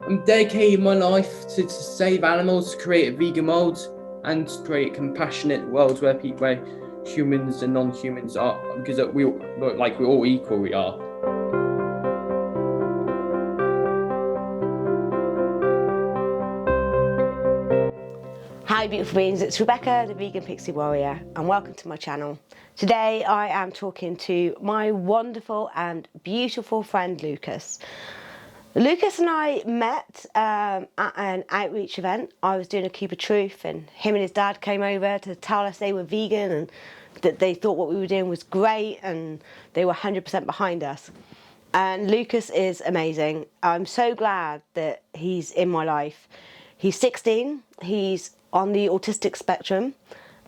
I'm dedicating my life to save animals, to create a vegan world, and to create a compassionate world where humans and non-humans are, because we're all equal. We are. Hi beautiful beings, it's Rebecca, the vegan pixie warrior, and welcome to my channel. Today I am talking to my wonderful and beautiful friend Lucas. Lucas and I met at an outreach event. I was doing a Cube of Truth and him and his dad came over to tell us they were vegan and that they thought what we were doing was great and they were 100% behind us. And Lucas is amazing. I'm so glad that he's in my life. He's 16, he's on the autistic spectrum,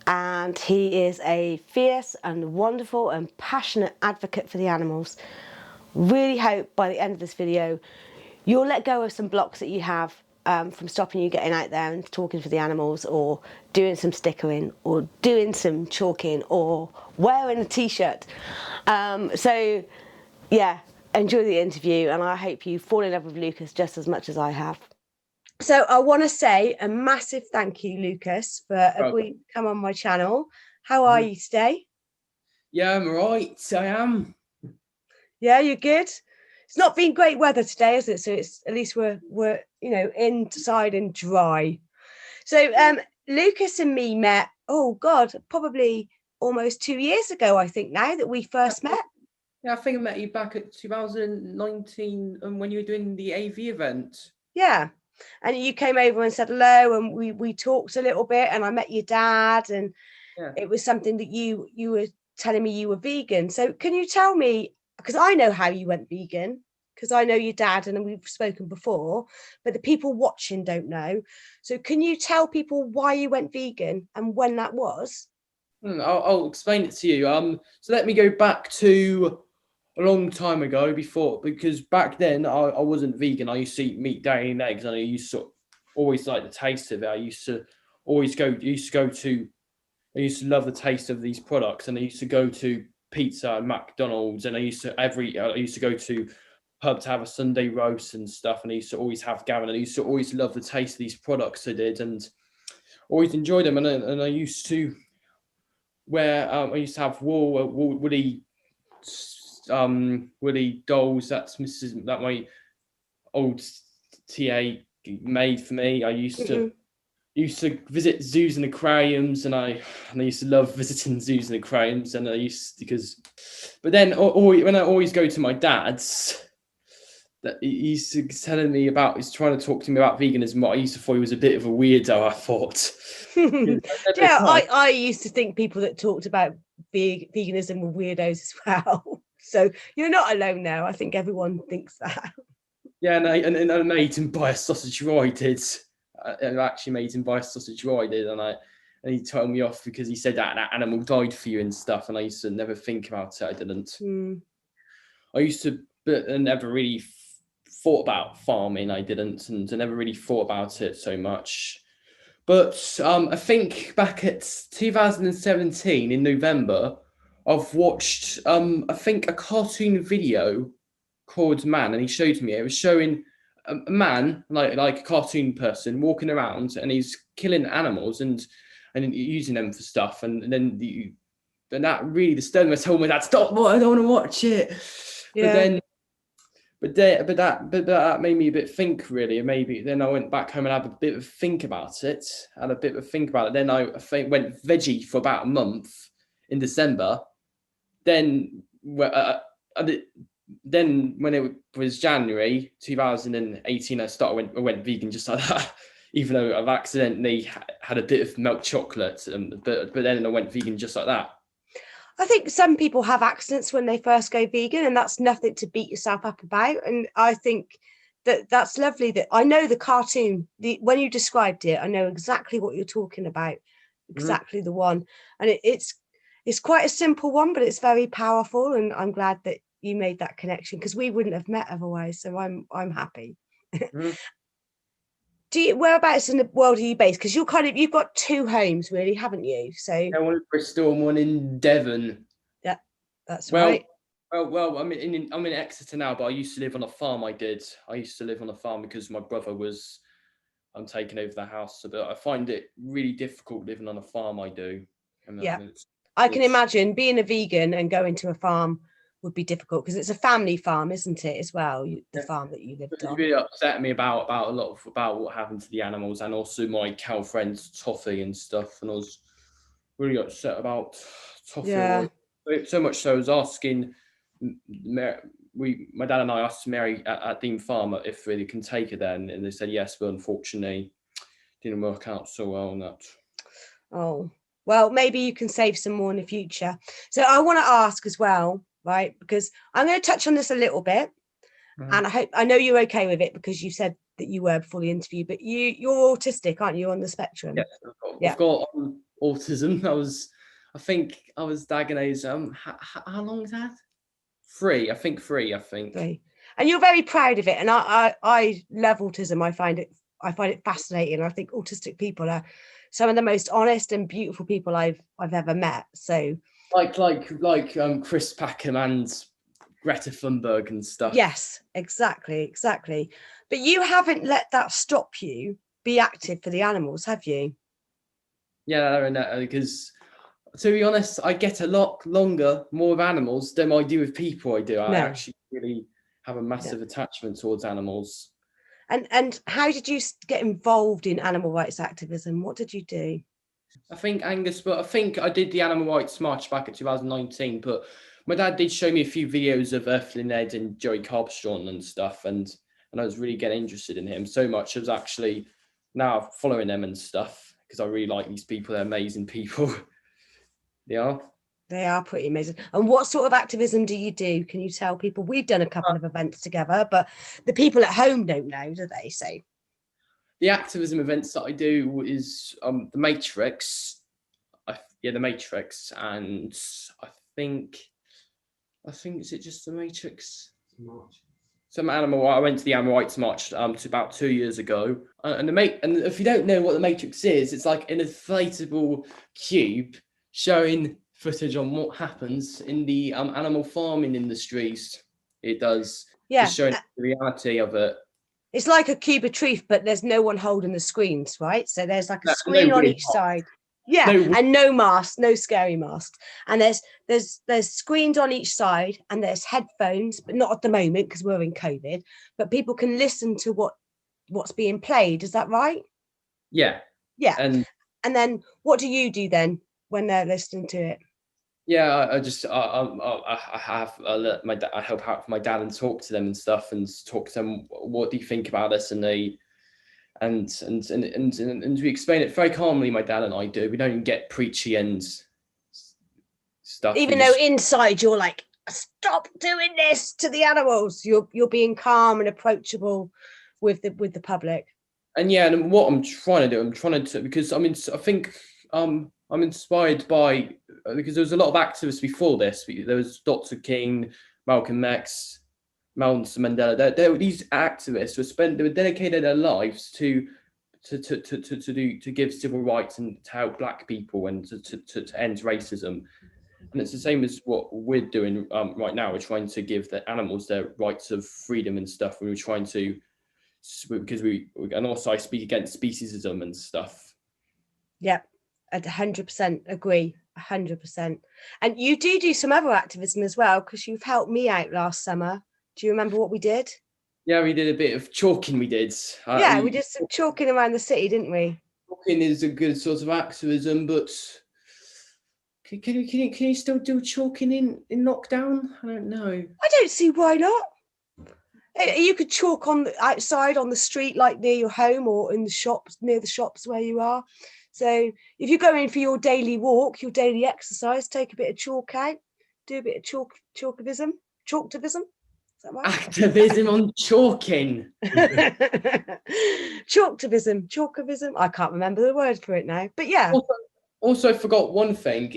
and he is a fierce and wonderful and passionate advocate for the animals. Really hope by the end of this video you'll let go of some blocks that you have from stopping you getting out there and talking for the animals, or doing some stickering, or doing some chalking, or wearing a t-shirt. So yeah, enjoy the interview, and I hope you fall in love with Lucas just as much as I have. So I want to say a massive thank you, Lucas, for agreeing to come on my channel. How are you today? Yeah, I'm right. I am. Yeah, you're good. It's not been great weather today, is it? So it's at least we're inside and dry. So Lucas and me met, oh God, probably almost 2 years ago, I think now that we first met. Yeah, I think I met you back at 2019 and when you were doing the AV event. Yeah. And you came over and said hello, and we talked a little bit, and I met your dad, and Yeah. It was something that you were telling me you were vegan. So can you tell me, because I know how you went vegan, because I know your dad and we've spoken before, but the people watching don't know. So can you tell people why you went vegan and when that was? I'll explain it to you. So let me go back to a long time ago because back then I wasn't vegan. I used to eat meat, dairy, and eggs, and I used to always like the taste of it. I used to love the taste of these products, and I used to go to pizza and McDonald's, and I used to go to pub to have a Sunday roast and stuff, and I used to always have Gavin, and I used to always love the taste of these products I did, and always enjoyed them, and I used to have woolly dolls. That's my old TA made for me. I used to visit zoos and aquariums, and I used to love visiting zoos and aquariums, and but then when I always go to my dad's, that he's telling me about, he's trying to talk to me about veganism. I used to thought he was a bit of a weirdo, I thought. Yeah, I used to think people that talked about veganism were weirdos as well. So you're not alone now. I think everyone thinks that. Yeah, and I made him buy a sausage roll. I did. I actually made him buy a sausage roll. I did, and he told me off because he said that animal died for you and stuff. And I used to never think about it. I didn't. I used to, but I never really thought about farming. I didn't, and I never really thought about it so much. But I think back at 2017 in November, I've watched I think a cartoon video called Man, and he showed me it was showing a man like a cartoon person walking around, and he's killing animals and using them for stuff, and that really disturbed me. I told my dad, stop, I don't want to watch it. Yeah. But that made me a bit think, really. And maybe then I went back home and had a bit of a think about it. Then I went veggie for about a month in December. Then when it was January 2018, I went vegan just like that. Even though I've accidentally had a bit of milk chocolate, but then I went vegan just like that. I think some people have accidents when they first go vegan, and that's nothing to beat yourself up about. And I think that's lovely that I know the cartoon, when you described it, I know exactly what you're talking about, exactly the one. And it's quite a simple one, but it's very powerful. And I'm glad that you made that connection, because we wouldn't have met otherwise. So I'm happy. Whereabouts in the world are you based? Because you've got two homes, really, haven't you? So one in Bristol and one in Devon. Yeah, that's right. Well, I'm in Exeter now, but I used to live on a farm. I used to live on a farm because my brother was taking over the house. So, but I find it really difficult living on a farm. I do, and Yeah, it's, I can it's imagine being a vegan and going to a farm would be difficult because it's a family farm, isn't it, as well, the farm that you lived It on. really upset me about a lot of about what happened to the animals, and also my cow friends Toffee and stuff. And I was really upset about Toffee. I Yeah. was so much so I was asking my dad and I asked Mary at Dean Farm if they can take her then, and they said yes, but unfortunately didn't work out so well on that. Oh, well, maybe you can save some more in the future. So I want to ask as well, right? Because I'm going to touch on this a little bit, and I know you're okay with it because you said that you were before the interview, but you're autistic, aren't you, on the spectrum? Yes, I've got autism. I think I was diagnosed. How long is that? 3. I think 3. I think. 3. And you're very proud of it, and I love autism. I find it fascinating. I think autistic people are some of the most honest and beautiful people I've ever met. So like Chris Packham and Greta Thunberg and stuff. yes, exactly. But you haven't let that stop you be active for the animals, have you? Yeah, because to be honest, I get a lot more with animals than I do with people. I actually really have a massive attachment towards animals. And how did you get involved in animal rights activism? What did you do? I think Angus, but I think I did the Animal Rights March back in 2019. But my dad did show me a few videos of Earthlyn Ed and Joey Carbstrong and stuff, and I was really getting interested in him so much. I was actually now following them and stuff because I really like these people. They're amazing people. They are. They are pretty amazing. And what sort of activism do you do? Can you tell people? We've done a couple of events together, but the people at home don't know, do they? So the activism events that I do is the Matrix. The Matrix, and I think is it just the Matrix? March. Some animal. I went to the Animal Rights March to about 2 years ago, and and if you don't know what the Matrix is, it's like an inflatable cube showing footage on what happens in the animal farming industries. It does, just showing the reality of it. It's like a cube of truth, but there's no one holding the screens, right? So there's like a screen on each side. Yeah, and no mask, no scary masks. And there's screens on each side, and there's headphones, but not at the moment because we're in COVID. But people can listen to what's being played. Is that right? Yeah. Yeah. And then what do you do then when they're listening to it? Yeah, I have I help out with my dad and talk to them and stuff, and talk to them. What do you think about this? And they and we explain it very calmly. My dad and I do. We don't get preachy and stuff. Even though inside you're like, stop doing this to the animals. You're being calm and approachable with the public. And yeah, and what I'm trying to do, because I think I'm inspired by, because there was a lot of activists before this. There was Dr. King, Malcolm X, Nelson Mandela. These activists they were dedicated their lives to give civil rights and to help Black people and to end racism. And it's the same as what we're doing right now. We're trying to give the animals their rights of freedom and stuff. We're trying to, because and also I speak against speciesism and stuff. Yep, 100% agree, 100%. And you do some other activism as well, because you've helped me out last summer. Do you remember what we did? Yeah, we did a bit of chalking. We did. We did some chalking around the city, didn't we? Chalking is a good sort of activism, but can you still do chalking in lockdown? I don't know. I don't see why not. You could chalk on outside on the street, like near your home, or in the shops, near the shops where you are. So if you're going for your daily walk, your daily exercise, take a bit of chalk out, do a bit of chalktivism. Is that right? Activism on chalking. Chalktivism. I can't remember the word for it now, but yeah. Also, I forgot one thing.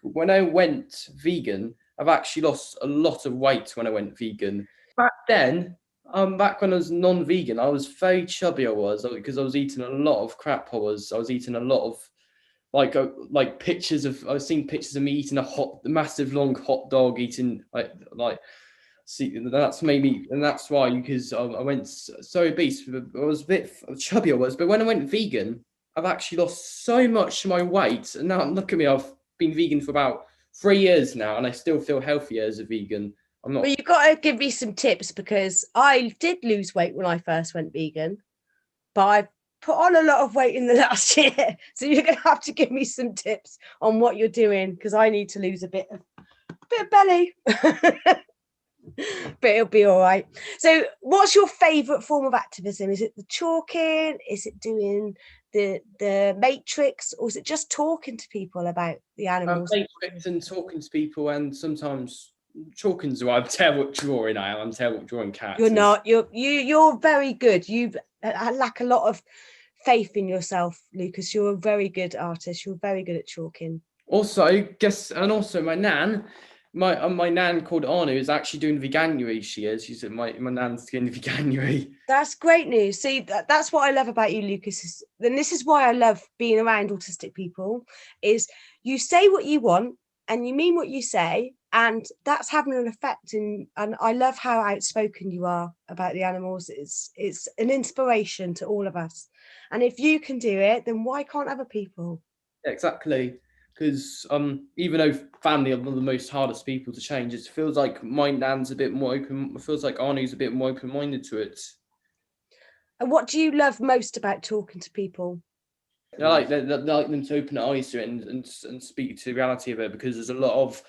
When I went vegan, I've actually lost a lot of weight when I went vegan. Back then, back when I was non-vegan, I was very chubby. I was, because I was eating a lot of crap. I was eating a lot of like pictures of, I've seen pictures of me eating a massive long hot dog, eating like see, that's maybe, and that's why, because I went so obese. I was a bit chubby, I was, but when I went vegan, I've actually lost so much of my weight, and now look at me, I've been vegan for about 3 years now, and I still feel healthier as a vegan. I'm not. Well, you've got to give me some tips, because I did lose weight when I first went vegan, but I put on a lot of weight in the last year. So you're going to have to give me some tips on what you're doing, because I need to lose a bit of belly. But it'll be all right. So what's your favourite form of activism? Is it the chalking? Is it doing the matrix? Or is it just talking to people about the animals? Matrix and talking to people, and sometimes chalking's why I'm terrible at drawing. I'm terrible at drawing characters. You're not. You're very good. I lack a lot of faith in yourself, Lucas. You're a very good artist. You're very good at chalking. Also, I guess, and also my nan. My nan called Anu is actually doing veganuary. She's my nan's doing veganuary. That's great news. See, that's what I love about you, Lucas. And this is why I love being around autistic people. Is you say what you want and you mean what you say, and that's having an effect. And I love how outspoken you are about the animals. It's an inspiration to all of us. And if you can do it, then why can't other people? Yeah, exactly. Because even though family are one of the most hardest people to change, it feels like my nan's a bit more open. It feels like Arnie's a bit more open-minded to it. And what do you love most about talking to people? I like them to open their eyes to it and speak to the reality of it, because there's a lot of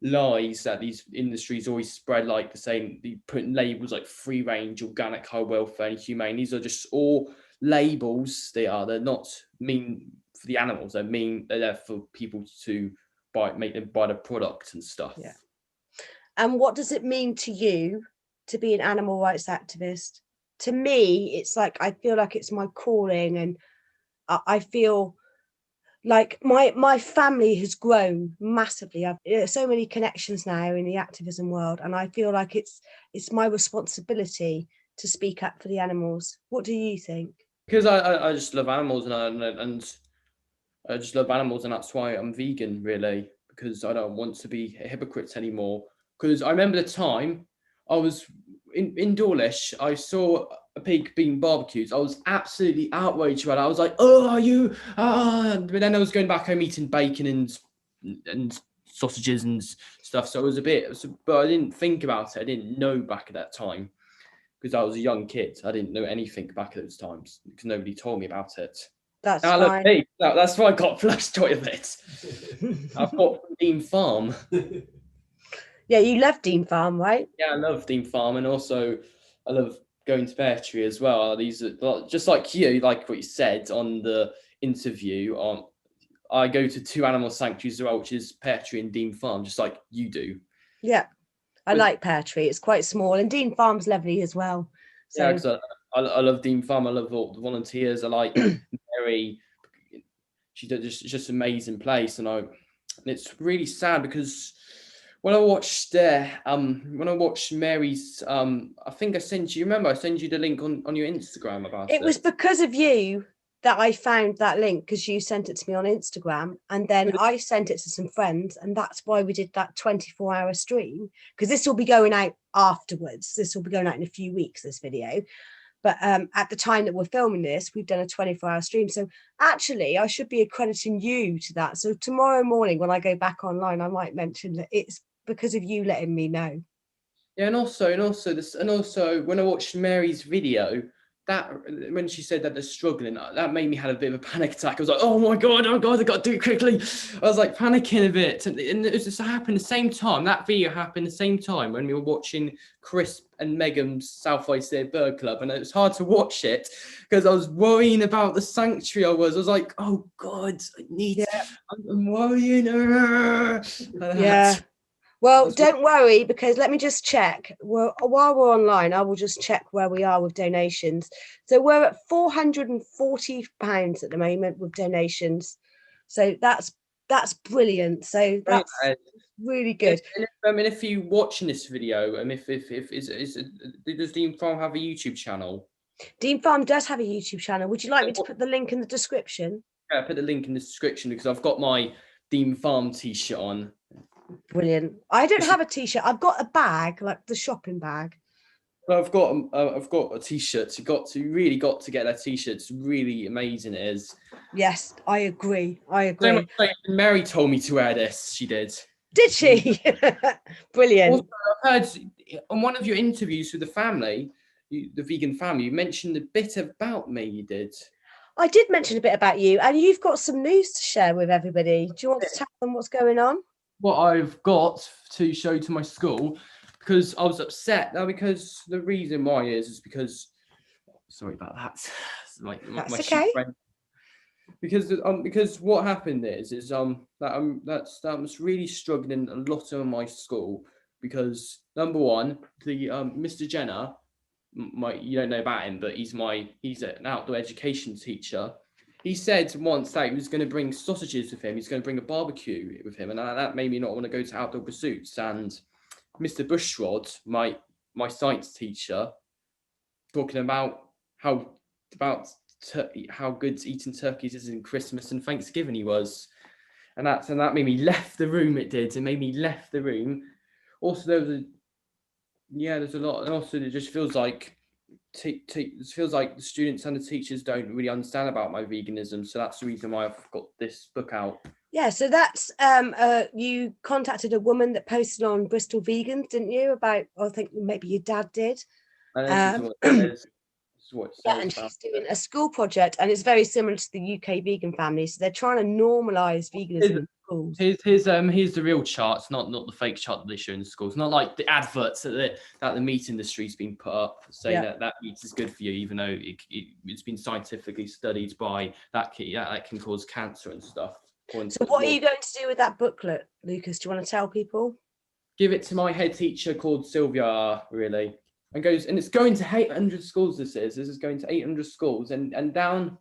lies that these industries always spread, like the saying, they put labels like free range, organic, high welfare, and humane. These are just all labels. They're not mean for the animals. They're there for people to make them buy the product and stuff. Yeah. And what does it mean to you to be an animal rights activist? To me, it's like, I feel like it's my calling, and I feel like my family has grown massively. I've so many connections now in the activism world, and I feel like it's my responsibility to speak up for the animals. What do you think? Because I just love animals, and I just love animals, and that's why I'm vegan, really, because I don't want to be a hypocrite anymore. Because I remember the time I was in Dawlish, I saw a pig being barbecued. I was absolutely outraged about it. I was like, "Oh, are you?" But then I was going back home eating bacon and sausages and stuff. So it was but I didn't think about it. I didn't know back at that time, because I was a young kid. I didn't know anything back at those times because nobody told me about it. That's fine. That's why I got flush toilet. I've got Dean Farm. Yeah, you love Dean Farm, right? Yeah, I love Dean Farm, and also I love going to Pear Tree as well. These are just like you, like what you said on the interview. I go to 2 animal sanctuaries as well, which is Pear Tree and Dean Farm, just like you do. Yeah, I like Pear Tree. It's quite small, and Dean Farm's lovely as well. So. Yeah, because I love Dean Farm. I love all the volunteers. I like Mary. It's just an amazing place, and it's really sad because when I watched Mary's, I think I sent you. Remember, I sent you the link on your Instagram about it. It was because of you that I found that link, because you sent it to me on Instagram, and then I sent it to some friends, and that's why we did that 24-hour stream, because this will be going out afterwards. This will be going out in a few weeks, this video. But at the time that we're filming this, we've done a 24-hour stream. So actually, I should be accrediting you to that. So tomorrow morning, when I go back online, I might mention that it's because of you letting me know. Yeah, and also when I watched Mary's video, that when she said that they're struggling, that made me have a bit of a panic attack. I was like, oh my god, I got to do it quickly. I was like panicking a bit, and it was just happened the same time. That video happened the same time when we were watching Chris and Megan's South Isaiah Bird Club, and it was hard to watch it because I was worrying about the sanctuary. I was like, oh god, I'm worrying. Yeah. Well, don't worry, because let me just check. While we're online, I will just check where we are with donations. So we're at £440 at the moment with donations. So that's brilliant. So that's really good. If you watching this video, and does Dean Farm have a YouTube channel? Dean Farm does have a YouTube channel. Would you like me to put the link in the description? Yeah, put the link in the description because I've got my Dean Farm t-shirt on. Brilliant. I don't have a t-shirt. I've got a bag, like the shopping bag. Well, I've got a t-shirt. You really got to get that t-shirt. It's really amazing. It is. Yes, I agree. So much so, Mary told me to wear this. She did. Did she? Brilliant. Also, I heard on one of your interviews with the family, the vegan family, you mentioned a bit about me. You did. I did mention a bit about you, and you've got some news to share with everybody. Do you want to tell them what's going on? What I've got to show to my school, because I was upset now, because the reason why is because, sorry about that, my okay. friend. Because what happened is that was really struggling a lot of my school, because number one, the Mr. Jenner, you don't know about him, but he's an outdoor education teacher. He said once that he was going to bring sausages with him. He's going to bring a barbecue with him, and that made me not want to go to outdoor pursuits. And Mr. Bushrod, my science teacher, talking about how good eating turkeys is in Christmas and Thanksgiving he was, and that made me left the room. It made me left the room. Also, there's a lot, and also it just feels like it feels like the students and the teachers don't really understand about my veganism. So that's the reason why I've got this book out. Yeah, so that's you contacted a woman that posted on Bristol Vegans, didn't you? About, I think maybe your dad did. And this is what it says. Yeah, and she's doing a school project, and it's very similar to the UK vegan family. So they're trying to normalise veganism in schools. Here's the real charts, not the fake chart that they show in the schools. Not like the adverts that the meat industry's been put up saying that meat is good for you, even though it's been scientifically studied by that can cause cancer and stuff. So what are you going to do with that booklet, Lucas? Do you want to tell people? Give it to my head teacher called Sylvia, really. And it's going to 800 schools. This is going to 800 schools and down.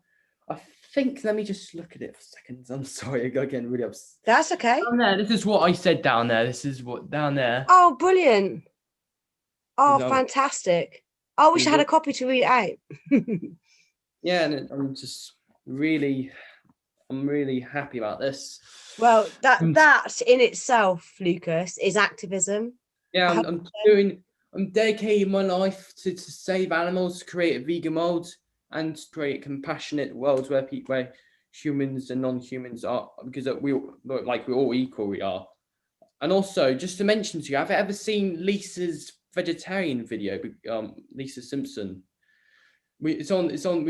I think, let me just look at it for seconds. I'm sorry, again, really upset. That's okay. Down there, this is what I said down there. This is what down there. Oh, brilliant. Oh, fantastic. I wish I had a copy to read out. Yeah, and I'm really happy about this. Well, that in itself, Lucas, is activism. Yeah, I'm dedicating my life to save animals, to create a vegan world, and to create a compassionate world where humans and non-humans are, because we're all equal, we are. And also, just to mention to you, have you ever seen Lisa's vegetarian video? Lisa Simpson. We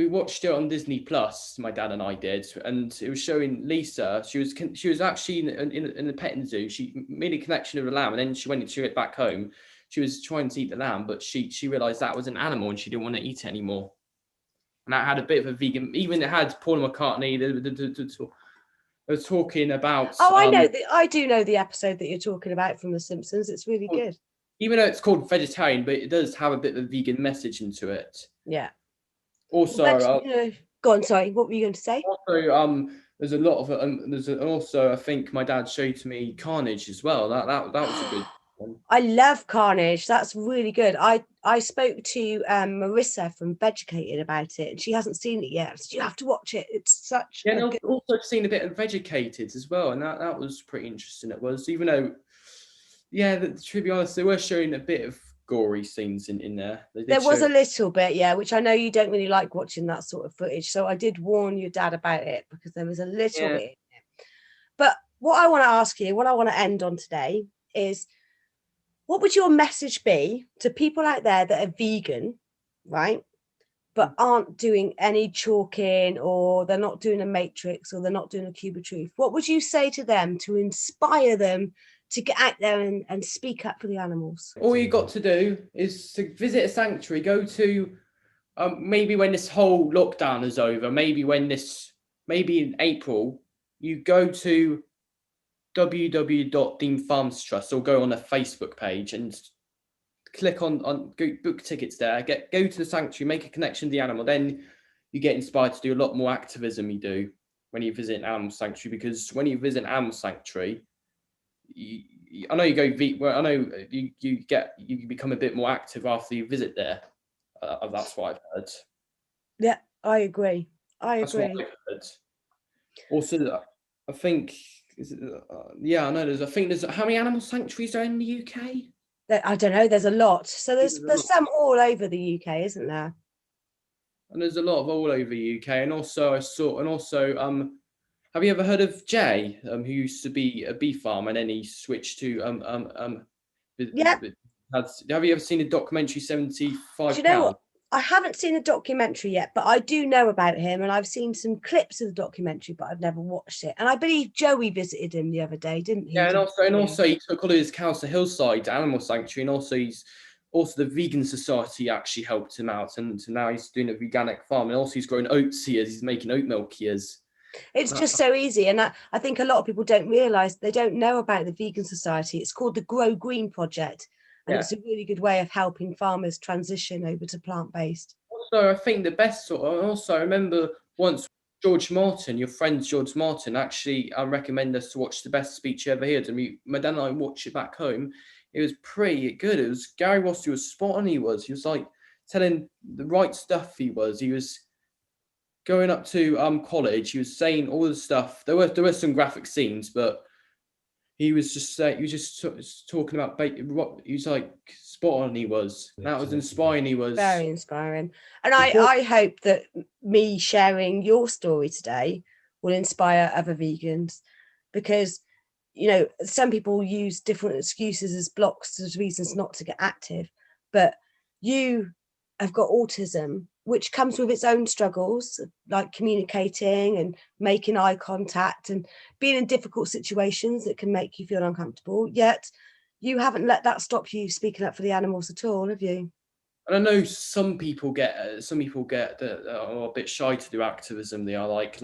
watched it on Disney Plus. My dad and I did, and it was showing Lisa. She was actually in the petting zoo. She made a connection with a lamb, and then she went back home. She was trying to eat the lamb, but she realized that was an animal, and she didn't want to eat it anymore. And that had a bit of a vegan. Even it had Paul McCartney. They were talking about. Oh, I know. I do know the episode that you're talking about from The Simpsons. It's really good. Even though it's called vegetarian, but it does have a bit of a vegan message into it. Yeah. Also, go on. Sorry, what were you going to say? Also, there's a lot of also I think my dad showed to me Carnage as well. That was a good one. I love Carnage. That's really good. I spoke to Marissa from Vegucated about it, and she hasn't seen it yet. So you have to watch it. It's such. Yeah, and I've also seen a bit of Vegucated as well, and that was pretty interesting. It was, even though, to be honest, they were showing a bit of gory scenes in there. There was a little bit, yeah, which I know you don't really like watching that sort of footage. So I did warn your dad about it, because there was a little bit in it. But what I want to ask you, what I want to end on today is, what would your message be to people out there that are vegan, right, but aren't doing any chalking, or they're not doing a matrix, or they're not doing a cube of truth? What would you say to them to inspire them to get out there and speak up for the animals? All you got to do is to visit a sanctuary. Go to maybe when this whole lockdown is over, maybe in April, you go to www.Dean Farms Trust, or go on a Facebook page and click on go book tickets there. Go to the sanctuary, make a connection to the animal. Then you get inspired to do a lot more activism you do when you visit an animal sanctuary, because when you visit an animal sanctuary, I know you go. I know you become a bit more active after you visit there. That's what I've heard. Yeah, I agree. That's what I've heard. Also, I think, yeah, I know I think there's, how many animal sanctuaries are in the UK? I don't know. There's a lot. So There's a there's lot. some all over the UK, isn't there? And there's a lot of all over the UK. And also, have you ever heard of Jay, who used to be a bee farmer and then he switched to Yeah. have you ever seen the documentary Do you 75 know what? Cows? I haven't seen a documentary yet, but I do know about him, and I've seen some clips of the documentary, but I've never watched it. And I believe Joey visited him the other day, didn't he? Yeah, and To also and video. also he took all of his cows to Hillside Animal Sanctuary, and also the Vegan Society actually helped him out, and now he's doing a veganic farm, and also he's growing oats here. He's making oat milk here. It's just so easy, and I think a lot of people don't realise, they don't know about the Vegan Society. It's called the Grow Green Project, and Yeah. it's a really good way of helping farmers transition over to plant-based. Also, I think the best sort of, also I remember once George Martin, your friend George Martin, actually recommended us to watch the best speech you ever heard. And my dad and I watched it back home. It was pretty good. It was Gary Ross, was spot on. He was like telling the right stuff. He was going up to college. He was saying all the stuff. There were some graphic scenes, but he was just talking about he was like spot on. He was, that was inspiring. He was Very inspiring. And I hope that me sharing your story today will inspire other vegans, because, you know, some people use different excuses as blocks as reasons not to get active, but you have got autism, which comes with its own struggles, like communicating and making eye contact and being in difficult situations that can make you feel uncomfortable. Yet you haven't let that stop you speaking up for the animals at all, have you? And I know some people get that are a bit shy to do activism. They are like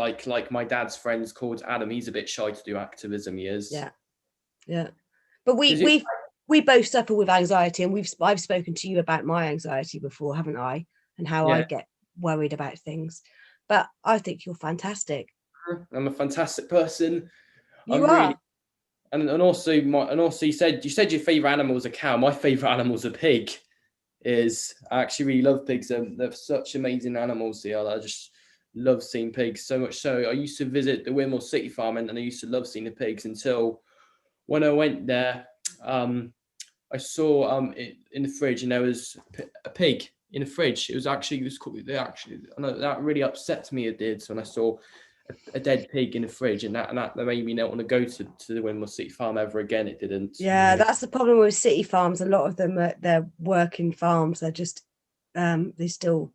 my dad's friends called Adam. He's a bit shy to do activism. He is. Yeah. But Is it? we both suffer with anxiety, and I've spoken to you about my anxiety before, haven't I? And how I Yeah, get worried about things. But I think you're fantastic. I'm a fantastic person. You I'm really, are. and also you said your favorite animal is a cow. My favorite animal is a pig. I actually really love pigs. They're such amazing animals. They are. I just love seeing pigs so much. So I used to visit the Wimble City Farm, and I used to love seeing the pigs until when I went there. I saw in the fridge, and there was a pig in the fridge. It was called. I know that really upset me. It did. So when I saw a dead pig in the fridge, and that made me not want to go to the Wimble City Farm ever again. It didn't. Yeah, that's the problem with city farms. A lot of them they're working farms. They're just they still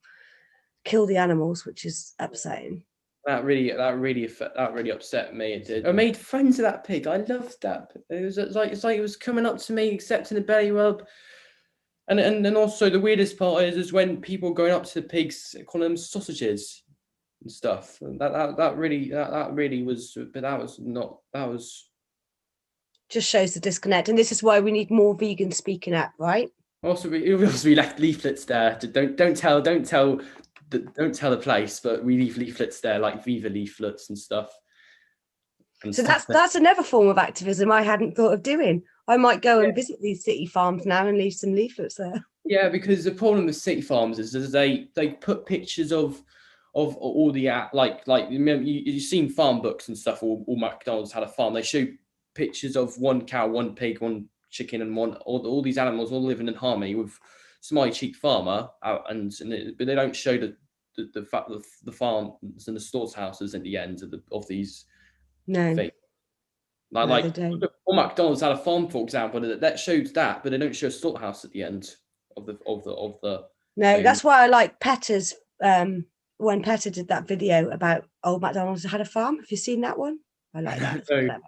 kill the animals, which is upsetting. That really upset me. It did. I made friends with that pig. I loved that. It's like it was coming up to me, accepting a belly rub. And then also the weirdest part is when people going up to the pigs, calling them sausages and stuff. And that really was, but that was Just shows the disconnect, and this is why we need more vegans speaking up, right? also we left leaflets there. Don't tell the place, but we leave leaflets there, like Viva leaflets and stuff. So that's another form of activism I hadn't thought of doing. I might go and visit these city farms now and leave some leaflets there. Yeah, because the problem with city farms is they put pictures of all the like you've seen farm books and stuff. All McDonald's had a farm. They show pictures of one cow, one pig, one chicken, and all these animals all living in harmony with Smiley Cheek Farmer. But they don't show the fact of the farms and the slaughterhouses at the end of these No, things. no, they don't. All McDonald's had a farm, for example, that shows that, but they don't show a slaughterhouse at the end of the No, thing. that's why I like Petter's. When Petter did that video about old McDonald's had a farm. Have you seen that one? I like that. It's clever.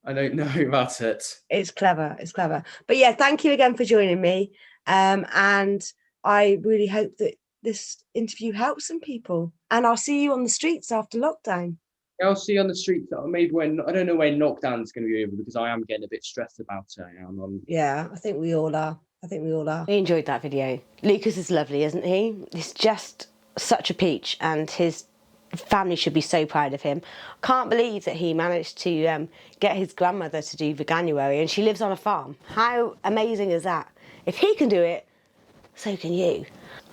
I don't know about it. It's clever. It's clever. But yeah, thank you again for joining me. And I really hope that this interview helps some people. And I'll see you on the streets after lockdown. I'll see you on the streets that are made when I don't know when lockdown's going to be over, because I am getting a bit stressed about it. Yeah, I think we all are. We enjoyed that video. Lucas is lovely, isn't he? He's just such a peach, and his family should be so proud of him. Can't believe that he managed to get his grandmother to do Veganuary, and she lives on a farm. How amazing is that? If he can do it, so can you.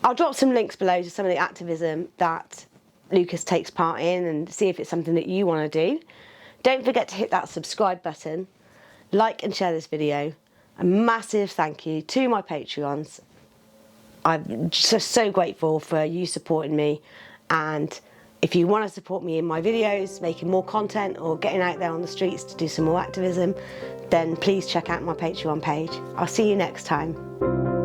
I'll drop some links below to some of the activism that Lucas takes part in and see if it's something that you want to do. Don't forget to hit that subscribe button, like and share this video. A massive thank you to my Patreons. I'm just so grateful for you supporting me, and if you want to support me in my videos, making more content or getting out there on the streets to do some more activism, then please check out my Patreon page. I'll see you next time.